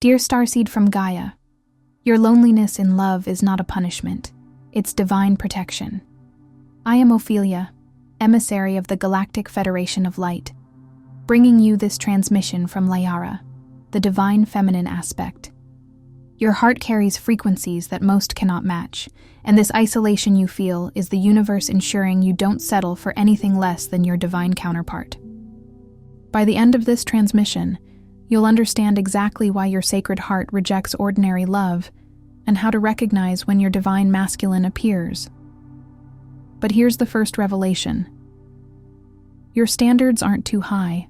Dear Starseed from Gaia, your loneliness in love is not a punishment, it's divine protection. I am Ophelia, emissary of the Galactic Federation of Light, bringing you this transmission from Layara, the divine feminine aspect. Your heart carries frequencies that most cannot match, and this isolation you feel is the universe ensuring you don't settle for anything less than your divine counterpart. By the end of this transmission, you'll understand exactly why your sacred heart rejects ordinary love and how to recognize when your divine masculine appears. But here's the first revelation. Your standards aren't too high.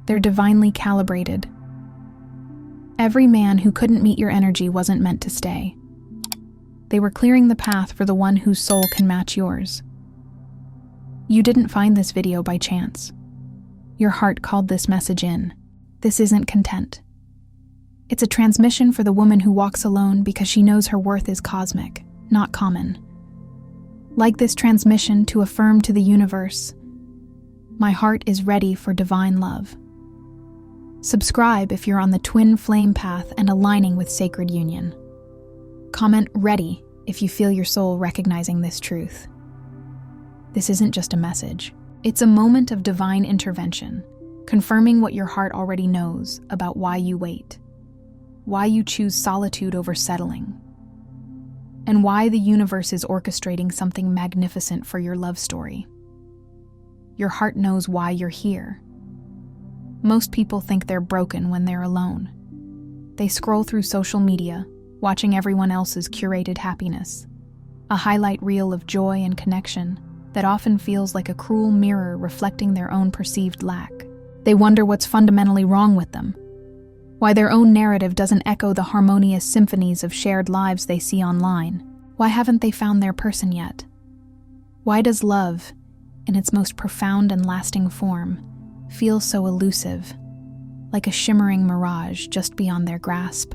They're divinely calibrated. Every man who couldn't meet your energy wasn't meant to stay. They were clearing the path for the one whose soul can match yours. You didn't find this video by chance. Your heart called this message in. This isn't content. It's a transmission for the woman who walks alone because she knows her worth is cosmic, not common. Like this transmission to affirm to the universe, my heart is ready for divine love. Subscribe if you're on the twin flame path and aligning with sacred union. Comment ready if you feel your soul recognizing this truth. This isn't just a message. It's a moment of divine intervention, confirming what your heart already knows about why you wait, why you choose solitude over settling, and why the universe is orchestrating something magnificent for your love story. Your heart knows why you're here. Most people think they're broken when they're alone. They scroll through social media, watching everyone else's curated happiness, a highlight reel of joy and connection that often feels like a cruel mirror reflecting their own perceived lack. They wonder what's fundamentally wrong with them, why their own narrative doesn't echo the harmonious symphonies of shared lives they see online. Why haven't they found their person yet? Why does love, in its most profound and lasting form, feel so elusive, like a shimmering mirage just beyond their grasp?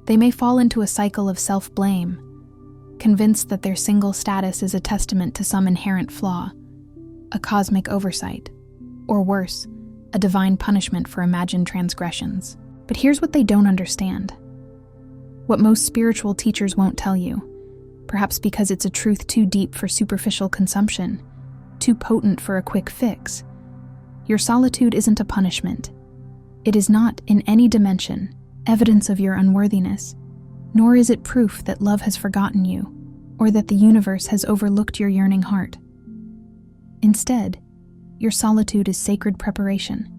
They may fall into a cycle of self-blame, convinced that their single status is a testament to some inherent flaw, a cosmic oversight, or worse, a divine punishment for imagined transgressions. But here's what they don't understand. What most spiritual teachers won't tell you, perhaps because it's a truth too deep for superficial consumption, too potent for a quick fix. Your solitude isn't a punishment. It is not, in any dimension, evidence of your unworthiness, nor is it proof that love has forgotten you, or that the universe has overlooked your yearning heart. Instead, your solitude is sacred preparation.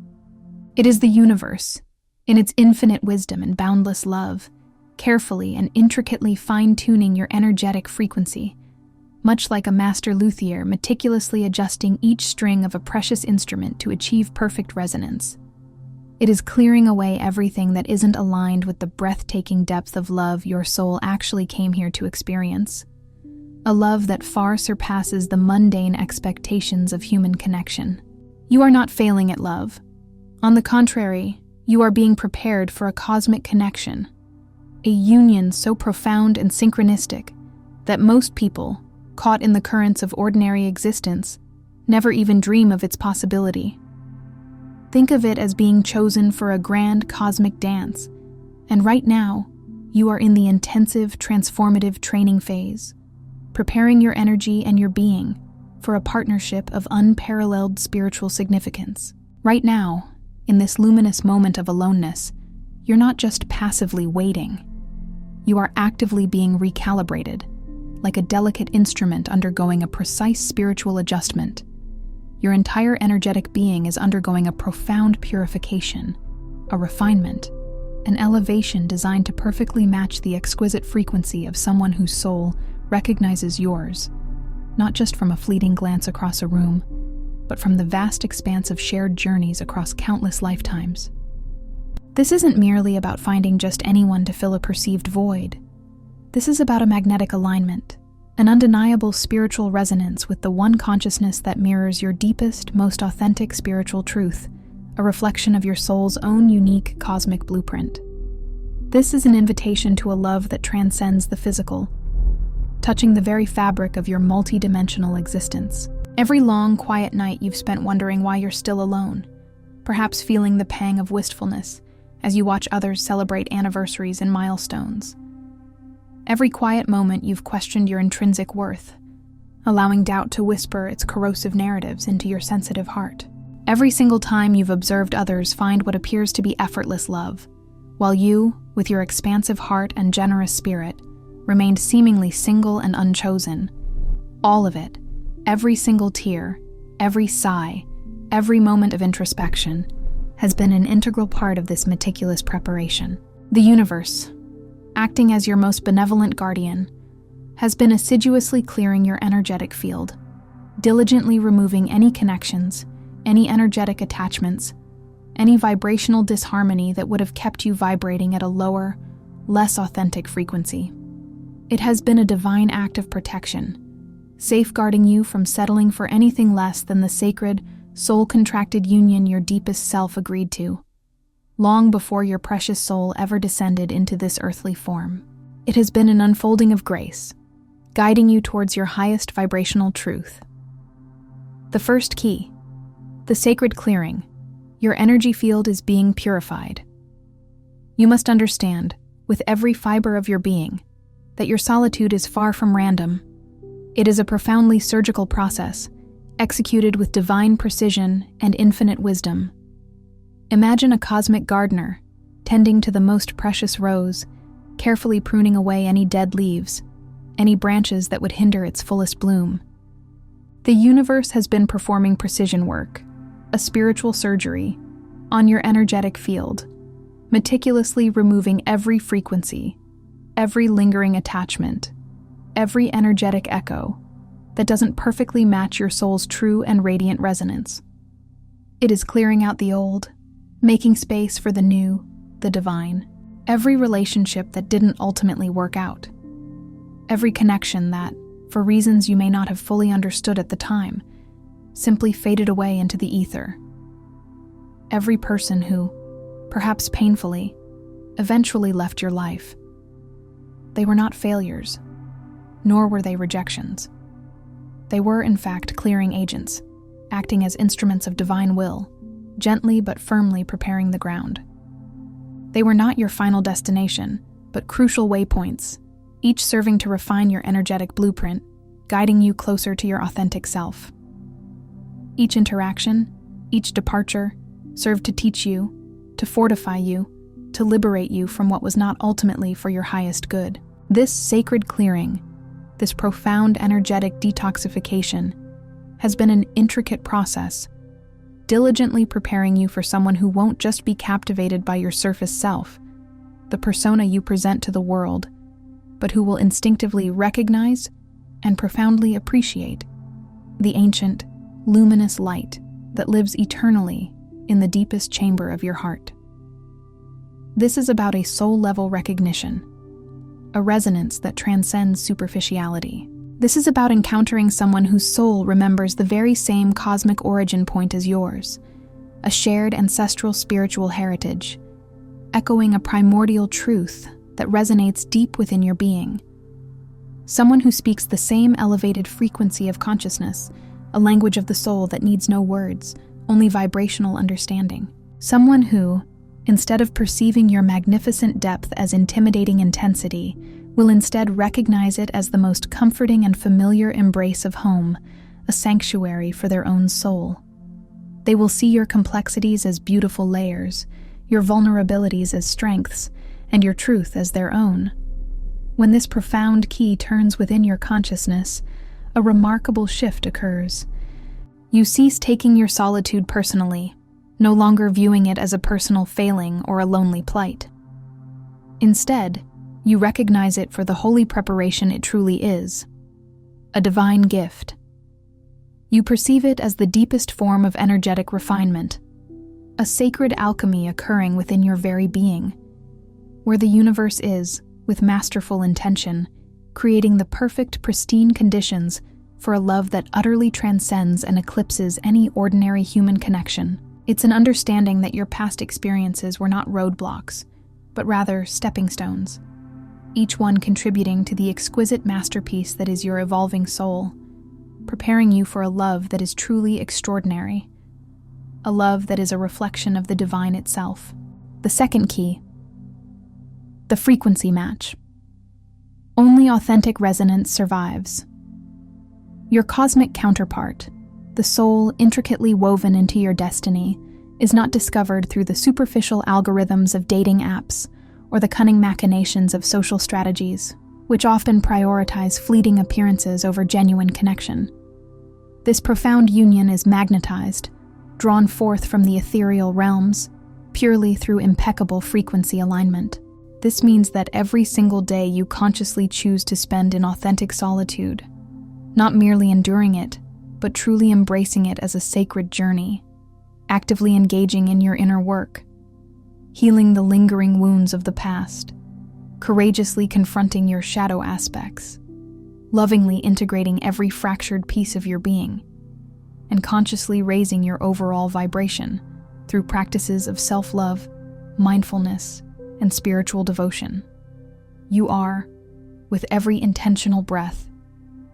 It is the universe, in its infinite wisdom and boundless love, carefully and intricately fine-tuning your energetic frequency, much like a master luthier meticulously adjusting each string of a precious instrument to achieve perfect resonance. It is clearing away everything that isn't aligned with the breathtaking depth of love your soul actually came here to experience. A love that far surpasses the mundane expectations of human connection. You are not failing at love. On the contrary, you are being prepared for a cosmic connection, a union so profound and synchronistic that most people, caught in the currents of ordinary existence, never even dream of its possibility. Think of it as being chosen for a grand cosmic dance, and right now, you are in the intensive, transformative training phase, preparing your energy and your being for a partnership of unparalleled spiritual significance. Right now, in this luminous moment of aloneness, you're not just passively waiting. You are actively being recalibrated, like a delicate instrument undergoing a precise spiritual adjustment. Your entire energetic being is undergoing a profound purification, a refinement, an elevation designed to perfectly match the exquisite frequency of someone whose soul recognizes yours, not just from a fleeting glance across a room, but from the vast expanse of shared journeys across countless lifetimes. This isn't merely about finding just anyone to fill a perceived void. This is about a magnetic alignment, an undeniable spiritual resonance with the one consciousness that mirrors your deepest, most authentic spiritual truth, a reflection of your soul's own unique cosmic blueprint. This is an invitation to a love that transcends the physical, touching the very fabric of your multi-dimensional existence. Every long, quiet night you've spent wondering why you're still alone, perhaps feeling the pang of wistfulness, as you watch others celebrate anniversaries and milestones. Every quiet moment you've questioned your intrinsic worth, allowing doubt to whisper its corrosive narratives into your sensitive heart. Every single time you've observed others find what appears to be effortless love, while you, with your expansive heart and generous spirit, remained seemingly single and unchosen. All of it, every single tear, every sigh, every moment of introspection, has been an integral part of this meticulous preparation. The universe, acting as your most benevolent guardian, has been assiduously clearing your energetic field, diligently removing any connections, any energetic attachments, any vibrational disharmony that would have kept you vibrating at a lower, less authentic frequency. It has been a divine act of protection, safeguarding you from settling for anything less than the sacred, soul-contracted union your deepest self agreed to, long before your precious soul ever descended into this earthly form. It has been an unfolding of grace, guiding you towards your highest vibrational truth. The first key, the sacred clearing. Your energy field is being purified. You must understand, with every fiber of your being, that your solitude is far from random. It is a profoundly surgical process, executed with divine precision and infinite wisdom. Imagine a cosmic gardener, tending to the most precious rose, carefully pruning away any dead leaves, any branches that would hinder its fullest bloom. The universe has been performing precision work, a spiritual surgery, on your energetic field, meticulously removing every frequency, every lingering attachment, every energetic echo that doesn't perfectly match your soul's true and radiant resonance. It is clearing out the old, making space for the new, the divine. Every relationship that didn't ultimately work out. Every connection that, for reasons you may not have fully understood at the time, simply faded away into the ether. Every person who, perhaps painfully, eventually left your life. They were not failures, nor were they rejections. They were, in fact, clearing agents, acting as instruments of divine will, gently but firmly preparing the ground. They were not your final destination, but crucial waypoints, each serving to refine your energetic blueprint, guiding you closer to your authentic self. Each interaction, each departure, served to teach you, to fortify you, to liberate you from what was not ultimately for your highest good. This sacred clearing, this profound energetic detoxification, has been an intricate process, diligently preparing you for someone who won't just be captivated by your surface self, the persona you present to the world, but who will instinctively recognize and profoundly appreciate the ancient, luminous light that lives eternally in the deepest chamber of your heart. This is about a soul-level recognition, a resonance that transcends superficiality. This is about encountering someone whose soul remembers the very same cosmic origin point as yours, a shared ancestral spiritual heritage, echoing a primordial truth that resonates deep within your being. Someone who speaks the same elevated frequency of consciousness, a language of the soul that needs no words, only vibrational understanding. Someone who, instead of perceiving your magnificent depth as intimidating intensity, will instead recognize it as the most comforting and familiar embrace of home, a sanctuary for their own soul. They will see your complexities as beautiful layers, your vulnerabilities as strengths, and your truth as their own. When this profound key turns within your consciousness, a remarkable shift occurs. You cease taking your solitude personally, no longer viewing it as a personal failing or a lonely plight. Instead, you recognize it for the holy preparation it truly is, a divine gift. You perceive it as the deepest form of energetic refinement, a sacred alchemy occurring within your very being, where the universe is, with masterful intention, creating the perfect, pristine conditions for a love that utterly transcends and eclipses any ordinary human connection. It's an understanding that your past experiences were not roadblocks, but rather stepping stones, each one contributing to the exquisite masterpiece that is your evolving soul, preparing you for a love that is truly extraordinary, a love that is a reflection of the divine itself. The second key, the frequency match. Only authentic resonance survives. Your cosmic counterpart, the soul intricately woven into your destiny, is not discovered through the superficial algorithms of dating apps or the cunning machinations of social strategies, which often prioritize fleeting appearances over genuine connection. This profound union is magnetized, drawn forth from the ethereal realms, purely through impeccable frequency alignment. This means that every single day you consciously choose to spend in authentic solitude, not merely enduring it, but truly embracing it as a sacred journey, actively engaging in your inner work, healing the lingering wounds of the past, courageously confronting your shadow aspects, lovingly integrating every fractured piece of your being, and consciously raising your overall vibration through practices of self-love, mindfulness, and spiritual devotion. You are, with every intentional breath,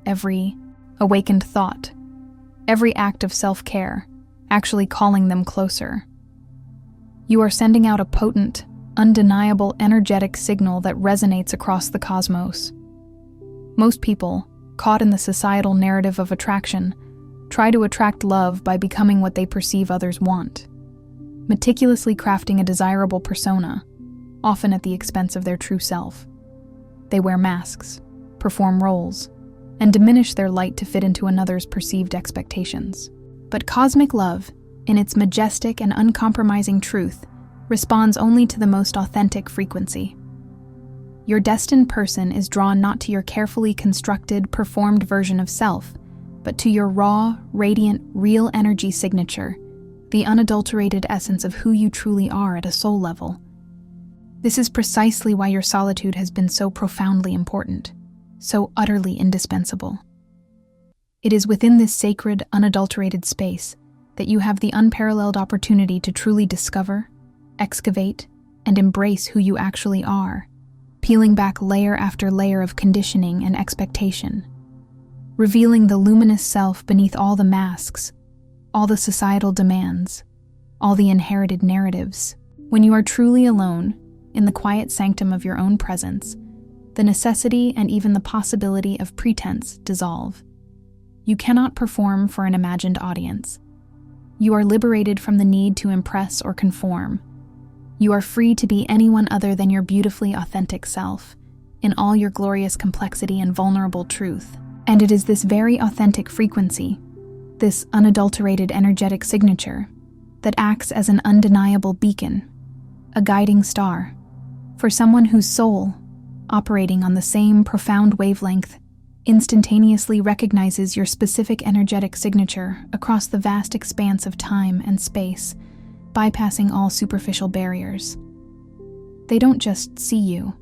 every awakened thought, every act of self-care, actually calling them closer. You are sending out a potent, undeniable energetic signal that resonates across the cosmos. Most people, caught in the societal narrative of attraction, try to attract love by becoming what they perceive others want, meticulously crafting a desirable persona, often at the expense of their true self. They wear masks, perform roles, and diminish their light to fit into another's perceived expectations. But cosmic love, in its majestic and uncompromising truth, responds only to the most authentic frequency. Your destined person is drawn not to your carefully constructed, performed version of self, but to your raw, radiant, real energy signature, the unadulterated essence of who you truly are at a soul level. This is precisely why your solitude has been so profoundly important, so utterly indispensable. It is within this sacred, unadulterated space that you have the unparalleled opportunity to truly discover, excavate, and embrace who you actually are, peeling back layer after layer of conditioning and expectation, revealing the luminous self beneath all the masks, all the societal demands, all the inherited narratives. When you are truly alone, in the quiet sanctum of your own presence, the necessity and even the possibility of pretense dissolve. You cannot perform for an imagined audience. You are liberated from the need to impress or conform. You are free to be anyone other than your beautifully authentic self, in all your glorious complexity and vulnerable truth. And it is this very authentic frequency, this unadulterated energetic signature, that acts as an undeniable beacon, a guiding star, for someone whose soul, operating on the same profound wavelength, instantaneously recognizes your specific energetic signature across the vast expanse of time and space, bypassing all superficial barriers. They don't just see you,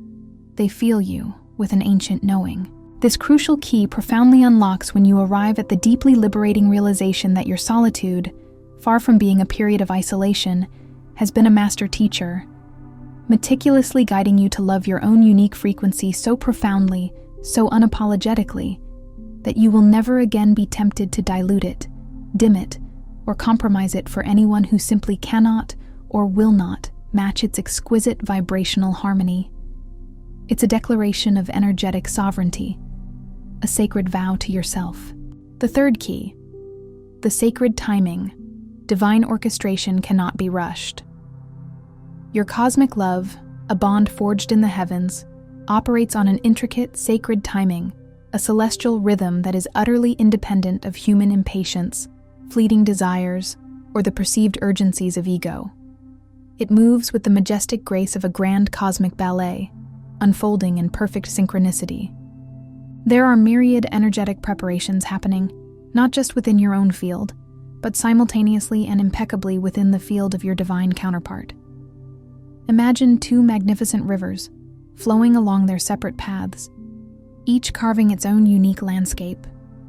they feel you with an ancient knowing. This crucial key profoundly unlocks when you arrive at the deeply liberating realization that your solitude, far from being a period of isolation, has been a master teacher, meticulously guiding you to love your own unique frequency so profoundly, so unapologetically, that you will never again be tempted to dilute it, dim it, or compromise it for anyone who simply cannot or will not match its exquisite vibrational harmony. It's a declaration of energetic sovereignty, a sacred vow to yourself. The third key, the sacred timing. Divine orchestration cannot be rushed. Your cosmic love, a bond forged in the heavens, operates on an intricate, sacred timing, a celestial rhythm that is utterly independent of human impatience, fleeting desires, or the perceived urgencies of ego. It moves with the majestic grace of a grand cosmic ballet, unfolding in perfect synchronicity. There are myriad energetic preparations happening, not just within your own field, but simultaneously and impeccably within the field of your divine counterpart. Imagine two magnificent rivers, flowing along their separate paths, each carving its own unique landscape,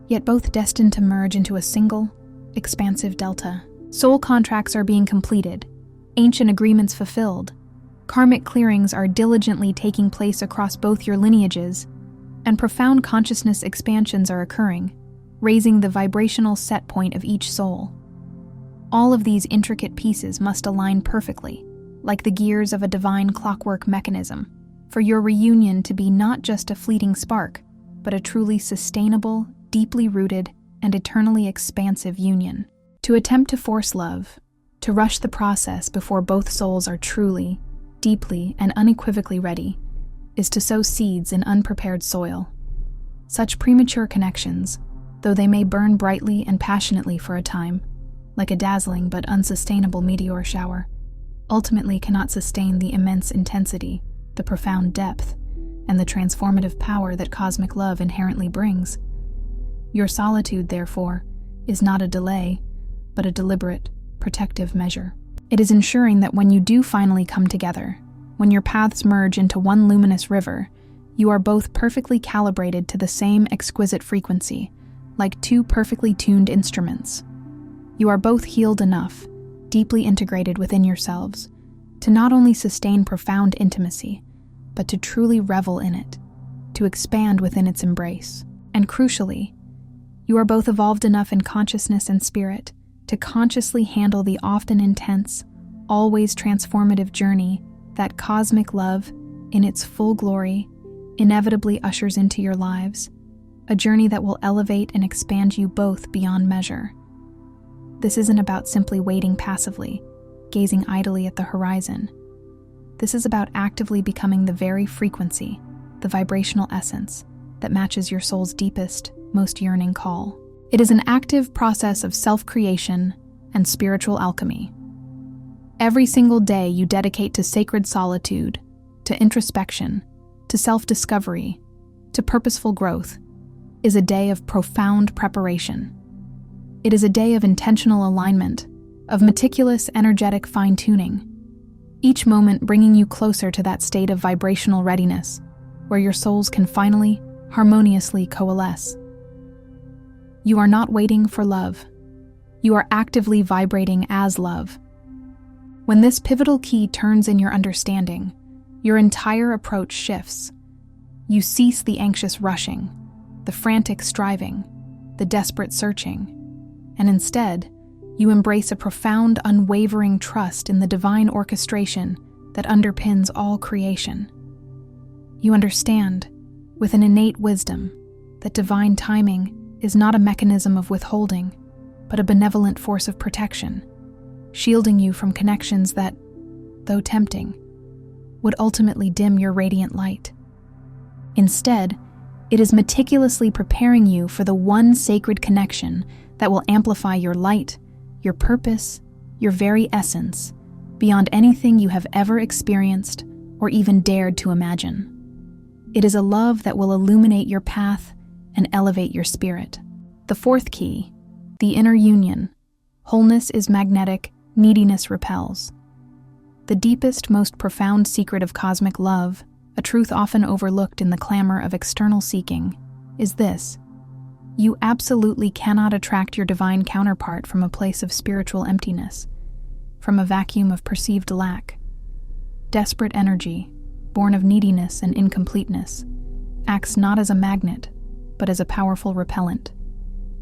yet both destined to merge into a single, expansive delta. Soul contracts are being completed, ancient agreements fulfilled, karmic clearings are diligently taking place across both your lineages, and profound consciousness expansions are occurring, raising the vibrational set point of each soul. All of these intricate pieces must align perfectly, like the gears of a divine clockwork mechanism, for your reunion to be not just a fleeting spark, but a truly sustainable, deeply rooted, and eternally expansive union. To attempt to force love, to rush the process before both souls are truly, deeply, and unequivocally ready, is to sow seeds in unprepared soil. Such premature connections, though they may burn brightly and passionately for a time, like a dazzling but unsustainable meteor shower, ultimately cannot sustain the immense intensity, the profound depth, and the transformative power that cosmic love inherently brings. Your solitude, therefore, is not a delay, but a deliberate, protective measure. It is ensuring that when you do finally come together, when your paths merge into one luminous river, you are both perfectly calibrated to the same exquisite frequency, like two perfectly tuned instruments. You are both healed enough, deeply integrated within yourselves, to not only sustain profound intimacy, but to truly revel in it, to expand within its embrace. And crucially, you are both evolved enough in consciousness and spirit to consciously handle the often intense, always transformative journey that cosmic love, in its full glory, inevitably ushers into your lives, a journey that will elevate and expand you both beyond measure. This isn't about simply waiting passively, gazing idly at the horizon. This is about actively becoming the very frequency, the vibrational essence, that matches your soul's deepest, most yearning call. It is an active process of self-creation and spiritual alchemy. Every single day you dedicate to sacred solitude, to introspection, to self-discovery, to purposeful growth, is a day of profound preparation. It is a day of intentional alignment, of meticulous energetic fine-tuning, each moment bringing you closer to that state of vibrational readiness, where your souls can finally, harmoniously coalesce. You are not waiting for love. You are actively vibrating as love. When this pivotal key turns in your understanding, your entire approach shifts. You cease the anxious rushing, the frantic striving, the desperate searching, and instead, you embrace a profound, unwavering trust in the divine orchestration that underpins all creation. You understand, with an innate wisdom, that divine timing is not a mechanism of withholding, but a benevolent force of protection, shielding you from connections that, though tempting, would ultimately dim your radiant light. Instead, it is meticulously preparing you for the one sacred connection that will amplify your light, your purpose, your very essence, beyond anything you have ever experienced or even dared to imagine. It is a love that will illuminate your path and elevate your spirit. The fourth key, the inner union. Wholeness is magnetic, neediness repels. The deepest, most profound secret of cosmic love, a truth often overlooked in the clamor of external seeking, is this: you absolutely cannot attract your divine counterpart from a place of spiritual emptiness, from a vacuum of perceived lack. Desperate energy, born of neediness and incompleteness, acts not as a magnet, but as a powerful repellent,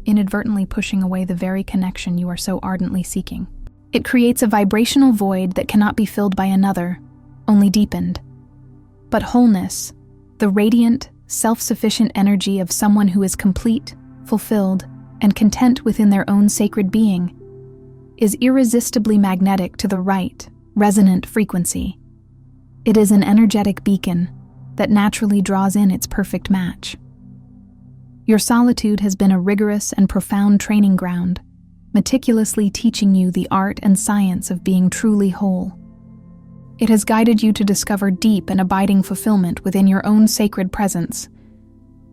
inadvertently pushing away the very connection you are so ardently seeking. It creates a vibrational void that cannot be filled by another, only deepened. But wholeness, the radiant, self-sufficient energy of someone who is complete, fulfilled, and content within their own sacred being, is irresistibly magnetic to the right, resonant frequency. It is an energetic beacon that naturally draws in its perfect match. Your solitude has been a rigorous and profound training ground, meticulously teaching you the art and science of being truly whole. It has guided you to discover deep and abiding fulfillment within your own sacred presence,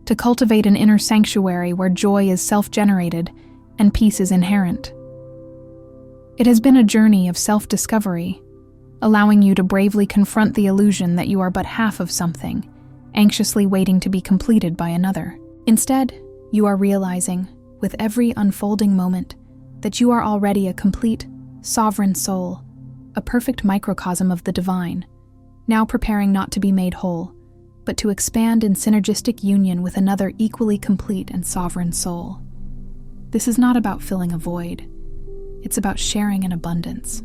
to cultivate an inner sanctuary where joy is self-generated and peace is inherent. It has been a journey of self-discovery, allowing you to bravely confront the illusion that you are but half of something, anxiously waiting to be completed by another. Instead, you are realizing, with every unfolding moment, that you are already a complete, sovereign soul, a perfect microcosm of the divine, now preparing not to be made whole, but to expand in synergistic union with another equally complete and sovereign soul. This is not about filling a void. It's about sharing an abundance.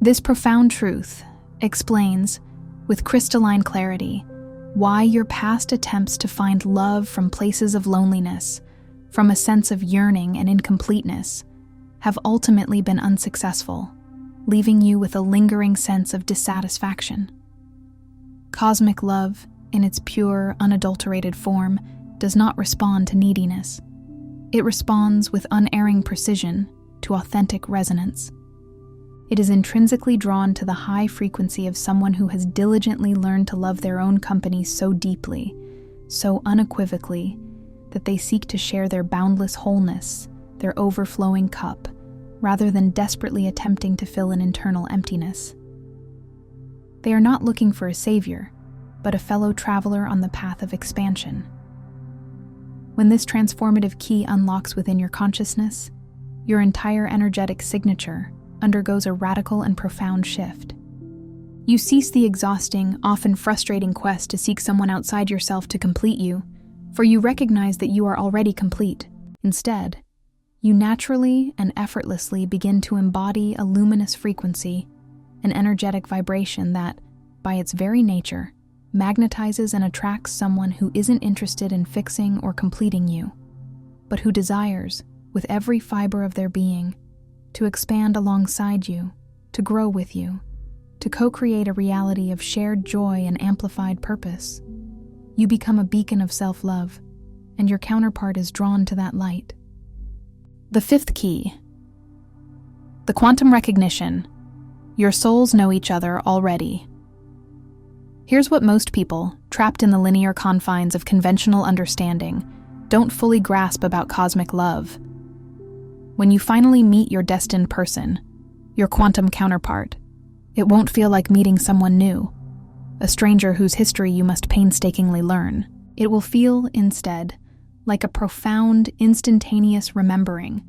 This profound truth explains, with crystalline clarity, why your past attempts to find love from places of loneliness, from a sense of yearning and incompleteness, have ultimately been unsuccessful, leaving you with a lingering sense of dissatisfaction. Cosmic love, in its pure, unadulterated form, does not respond to neediness. It responds with unerring precision to authentic resonance. It is intrinsically drawn to the high frequency of someone who has diligently learned to love their own company so deeply, so unequivocally, that they seek to share their boundless wholeness, their overflowing cup, rather than desperately attempting to fill an internal emptiness. They are not looking for a savior, but a fellow traveler on the path of expansion. When this transformative key unlocks within your consciousness, your entire energetic signature undergoes a radical and profound shift. You cease the exhausting, often frustrating quest to seek someone outside yourself to complete you, for you recognize that you are already complete. Instead, you naturally and effortlessly begin to embody a luminous frequency, an energetic vibration that, by its very nature, magnetizes and attracts someone who isn't interested in fixing or completing you, but who desires, with every fiber of their being, to expand alongside you, to grow with you, to co-create a reality of shared joy and amplified purpose. You become a beacon of self-love, and your counterpart is drawn to that light. The fifth key. The quantum recognition. Your souls know each other already. Here's what most people, trapped in the linear confines of conventional understanding, don't fully grasp about cosmic love. When you finally meet your destined person, your quantum counterpart, it won't feel like meeting someone new, a stranger whose history you must painstakingly learn. It will feel, instead, like a profound, instantaneous remembering,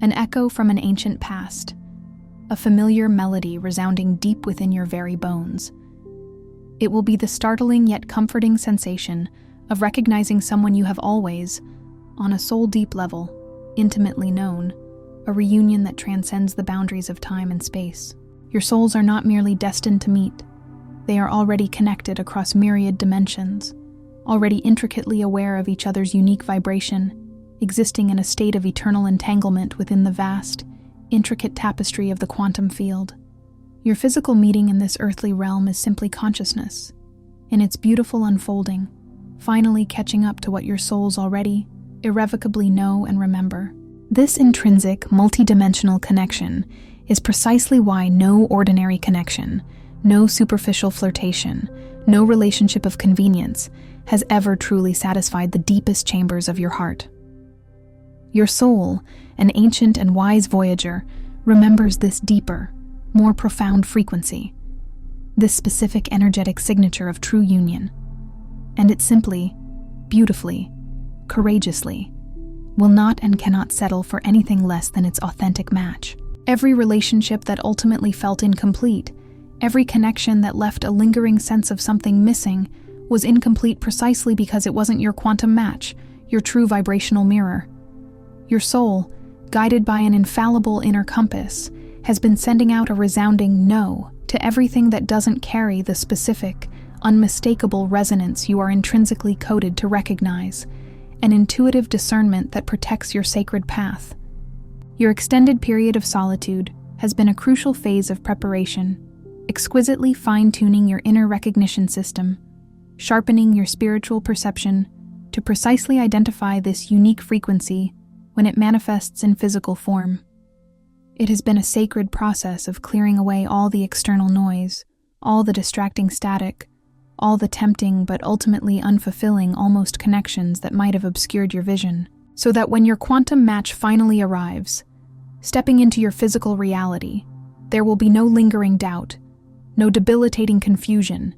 an echo from an ancient past, a familiar melody resounding deep within your very bones. It will be the startling yet comforting sensation of recognizing someone you have always, on a soul-deep level, intimately known, a reunion that transcends the boundaries of time and space. Your souls are not merely destined to meet. They are already connected across myriad dimensions, already intricately aware of each other's unique vibration, existing in a state of eternal entanglement within the vast, intricate tapestry of the quantum field. Your physical meeting in this earthly realm is simply consciousness, in its beautiful unfolding, finally catching up to what your souls already, irrevocably know and remember. This intrinsic, multidimensional connection is precisely why no ordinary connection, no superficial flirtation, no relationship of convenience has ever truly satisfied the deepest chambers of your heart. Your soul, an ancient and wise voyager, remembers this deeper, more profound frequency, this specific energetic signature of true union, and it simply, beautifully, courageously, will not and cannot settle for anything less than its authentic match. Every relationship that ultimately felt incomplete, every connection that left a lingering sense of something missing, was incomplete precisely because it wasn't your quantum match, your true vibrational mirror. Your soul, guided by an infallible inner compass, has been sending out a resounding no to everything that doesn't carry the specific, unmistakable resonance you are intrinsically coded to recognize, an intuitive discernment that protects your sacred path. Your extended period of solitude has been a crucial phase of preparation, exquisitely fine-tuning your inner recognition system, sharpening your spiritual perception to precisely identify this unique frequency when it manifests in physical form. It has been a sacred process of clearing away all the external noise, all the distracting static, all the tempting but ultimately unfulfilling almost connections that might have obscured your vision, so that when your quantum match finally arrives, stepping into your physical reality, there will be no lingering doubt, no debilitating confusion,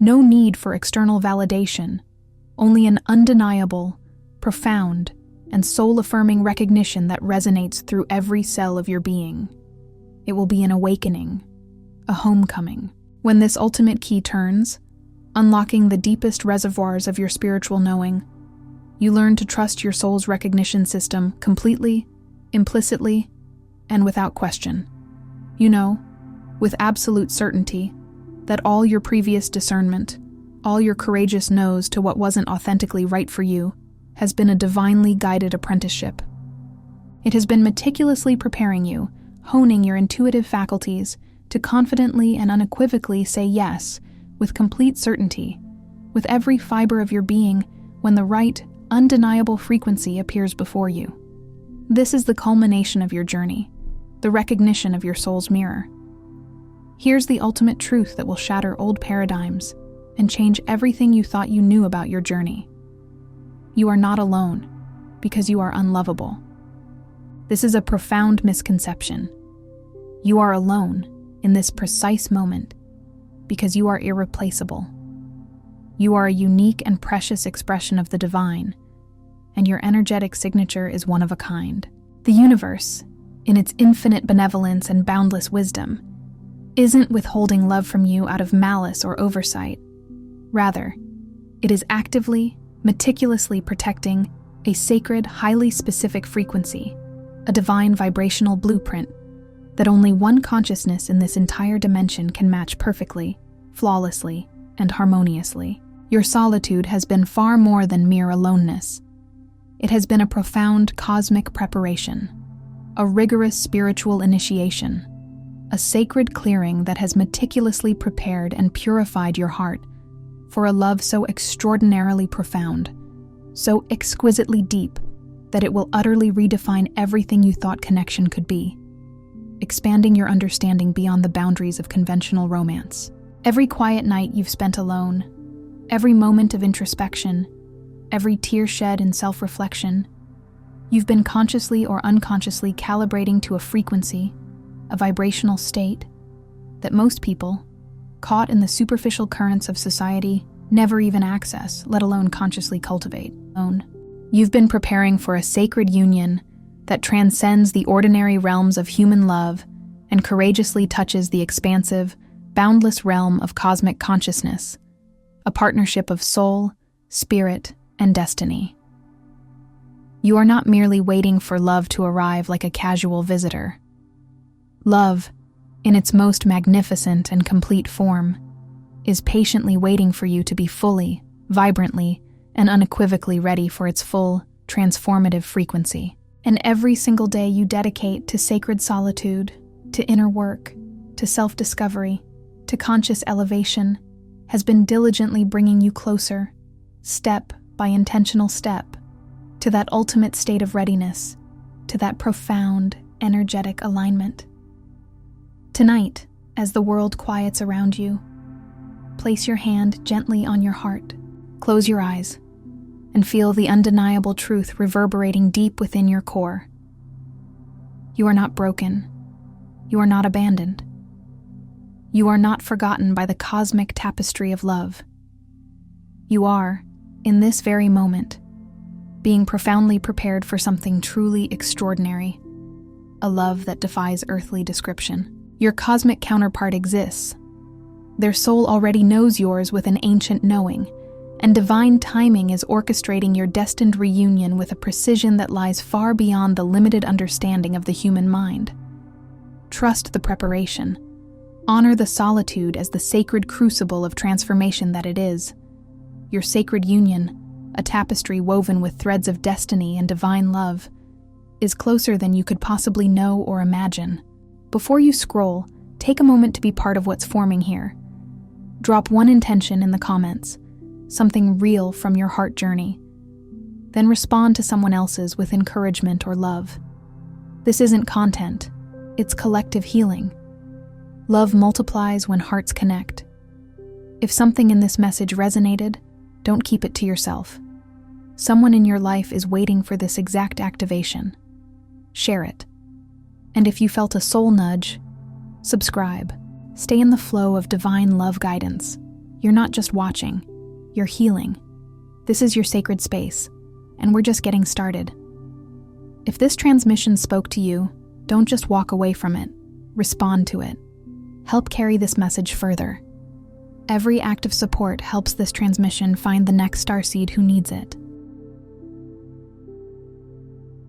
no need for external validation, only an undeniable, profound, and soul-affirming recognition that resonates through every cell of your being. It will be an awakening, a homecoming. When this ultimate key turns, unlocking the deepest reservoirs of your spiritual knowing, you learn to trust your soul's recognition system completely, implicitly, and without question. You know, with absolute certainty that all your previous discernment, all your courageous no's to what wasn't authentically right for you, has been a divinely guided apprenticeship. It has been meticulously preparing you, honing your intuitive faculties to confidently and unequivocally say yes, with complete certainty, with every fiber of your being, when the right, undeniable frequency appears before you. This is the culmination of your journey, the recognition of your soul's mirror. Here's the ultimate truth that will shatter old paradigms and change everything you thought you knew about your journey. You are not alone because you are unlovable. This is a profound misconception. You are alone in this precise moment because you are irreplaceable. You are a unique and precious expression of the divine, and your energetic signature is one of a kind. The universe, in its infinite benevolence and boundless wisdom, isn't withholding love from you out of malice or oversight. Rather, it is actively, meticulously protecting a sacred, highly specific frequency, a divine vibrational blueprint that only one consciousness in this entire dimension can match perfectly, flawlessly, and harmoniously. Your solitude has been far more than mere aloneness. It has been a profound cosmic preparation, a rigorous spiritual initiation, a sacred clearing that has meticulously prepared and purified your heart for a love so extraordinarily profound, so exquisitely deep, that it will utterly redefine everything you thought connection could be, expanding your understanding beyond the boundaries of conventional romance. Every quiet night you've spent alone, every moment of introspection, every tear shed in self-reflection, you've been consciously or unconsciously calibrating to a frequency, a vibrational state, that most people, caught in the superficial currents of society, never even access, let alone consciously cultivate. You've been preparing for a sacred union that transcends the ordinary realms of human love and courageously touches the expansive, boundless realm of cosmic consciousness, a partnership of soul, spirit, and destiny. You are not merely waiting for love to arrive like a casual visitor. Love, in its most magnificent and complete form, is patiently waiting for you to be fully, vibrantly, and unequivocally ready for its full, transformative frequency. And every single day you dedicate to sacred solitude, to inner work, to self-discovery, to conscious elevation, has been diligently bringing you closer, step by intentional step, to that ultimate state of readiness, to that profound, energetic alignment. Tonight, as the world quiets around you, place your hand gently on your heart, close your eyes, and feel the undeniable truth reverberating deep within your core. You are not broken. You are not abandoned. You are not forgotten by the cosmic tapestry of love. You are, in this very moment, being profoundly prepared for something truly extraordinary, a love that defies earthly description. Your cosmic counterpart exists. Their soul already knows yours with an ancient knowing, and divine timing is orchestrating your destined reunion with a precision that lies far beyond the limited understanding of the human mind. Trust the preparation. Honor the solitude as the sacred crucible of transformation that it is. Your sacred union, a tapestry woven with threads of destiny and divine love, is closer than you could possibly know or imagine. Before you scroll, take a moment to be part of what's forming here. Drop one intention in the comments, something real from your heart journey. Then respond to someone else's with encouragement or love. This isn't content, it's collective healing. Love multiplies when hearts connect. If something in this message resonated, don't keep it to yourself. Someone in your life is waiting for this exact activation. Share it. And if you felt a soul nudge, subscribe. Stay in the flow of divine love guidance. You're not just watching, you're healing. This is your sacred space, and we're just getting started. If this transmission spoke to you, don't just walk away from it. Respond to it. Help carry this message further. Every act of support helps this transmission find the next starseed who needs it.